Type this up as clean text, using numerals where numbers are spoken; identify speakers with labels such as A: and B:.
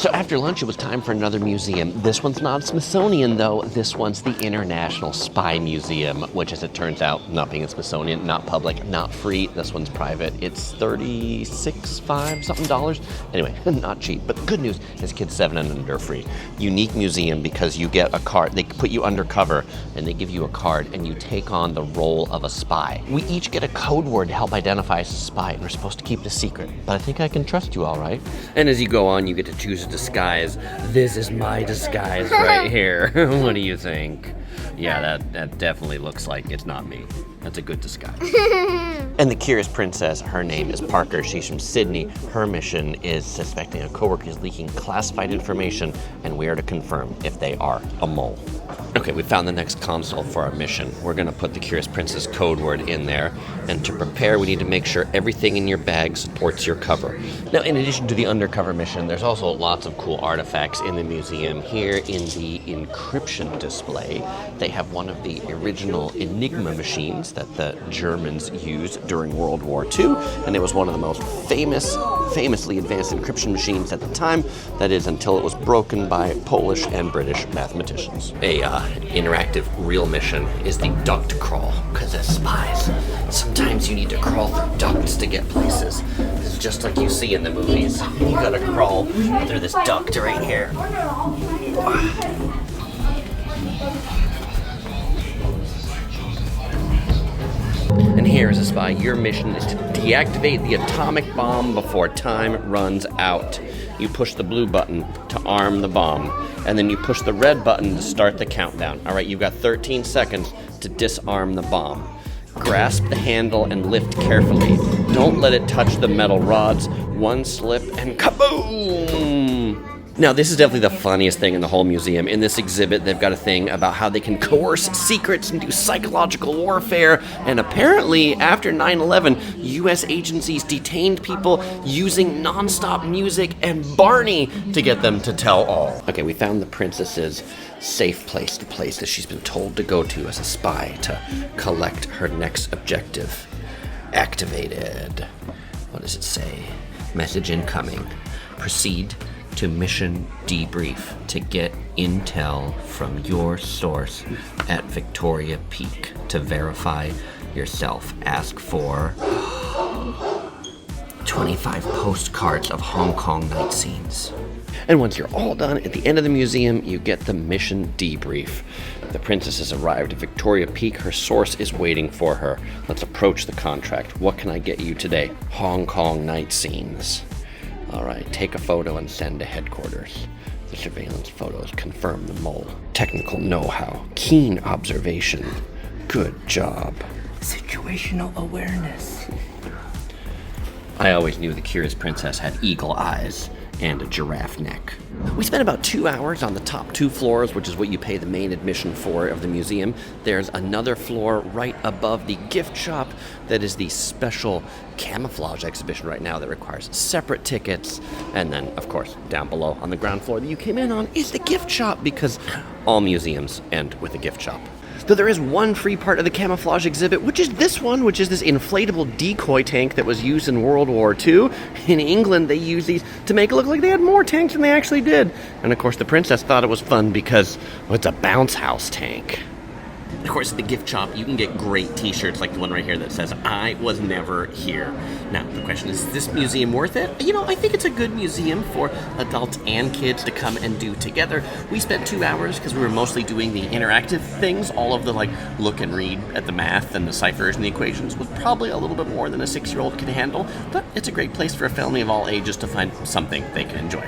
A: So after lunch, it was time for another museum. This one's not Smithsonian, though. This one's the International Spy Museum, which, as it turns out, not being a Smithsonian, not public, not free. This one's private. It's $36.5 something dollars. Anyway, not cheap. But the good news is kids 7 and under are free. Unique museum because you get a card. They put you undercover and they give you a card and you take on the role of a spy. We each get a code word to help identify us as a spy, and we're supposed to keep it a secret. But I think I can trust you all right. And as you go on, you get to choose a disguise. This is my disguise right here. What do you think? Yeah, that definitely looks like it's not me. That's a good disguise. And the Curious Princess, her name is Parker. She's from Sydney. Her mission is suspecting a coworker is leaking classified information, and we are to confirm if they are a mole. Okay, we found the next console for our mission. We're gonna put the Curious Princess code word in there, and to prepare, we need to make sure everything in your bag supports your cover. Now, in addition to the undercover mission, there's also lots of cool artifacts in the museum. Here in the encryption display, they have one of the original Enigma machines that the Germans used during World War II, and it was one of the most famously advanced encryption machines at the time. That is, until it was broken by Polish and British mathematicians. A interactive real mission is the duct crawl, because as spies, sometimes you need to crawl through ducts to get places. It's just like you see in the movies. You gotta crawl through this duct right here. And here as a spy, your mission is to deactivate the atomic bomb before time runs out. You push the blue button to arm the bomb, and then you push the red button to start the countdown. All right, you've got 13 seconds to disarm the bomb. Grasp the handle and lift carefully. Don't let it touch the metal rods. One slip and kaboom! Now, this is definitely the funniest thing in the whole museum. In this exhibit, they've got a thing about how they can coerce secrets and do psychological warfare. And apparently, after 9/11, U.S. agencies detained people using nonstop music and Barney to get them to tell all. Okay, we found the princess's safe place, the place that she's been told to go to as a spy to collect her next objective. Activated. What does it say? Message incoming. Proceed to mission debrief to get intel from your source at Victoria Peak to verify yourself. Ask for 25 postcards of Hong Kong night scenes. And once you're all done, at the end of the museum, you get the mission debrief. The princess has arrived at Victoria Peak. Her source is waiting for her. Let's approach the contract. What can I get you today? Hong Kong night scenes. All right, take a photo and send to headquarters. The surveillance photos confirm the mole. Technical know-how, keen observation. Good job.
B: Situational awareness.
A: I always knew the Curious Princess had eagle eyes and a giraffe neck. We spent about 2 hours on the top 2 floors, which is what you pay the main admission for of the museum. There's another floor right above the gift shop that is the special camouflage exhibition right now that requires separate tickets. And then, of course, down below on the ground floor that you came in on is the gift shop, because all museums end with a gift shop. Though there is one free part of the camouflage exhibit, which is this one, which is this inflatable decoy tank that was used in World War II. In England, they used these to make it look like they had more tanks than they actually did. And of course, the princess thought it was fun because, well, it's a bounce house tank. Of course, at the gift shop, you can get great t-shirts like the one right here that says, "I was never here." Now, the question is this museum worth it? You know, I think it's a good museum for adults and kids to come and do together. We spent 2 hours because we were mostly doing the interactive things. All of the, look and read at the math and the ciphers and the equations was probably a little bit more than a 6-year-old could handle. But it's a great place for a family of all ages to find something they can enjoy.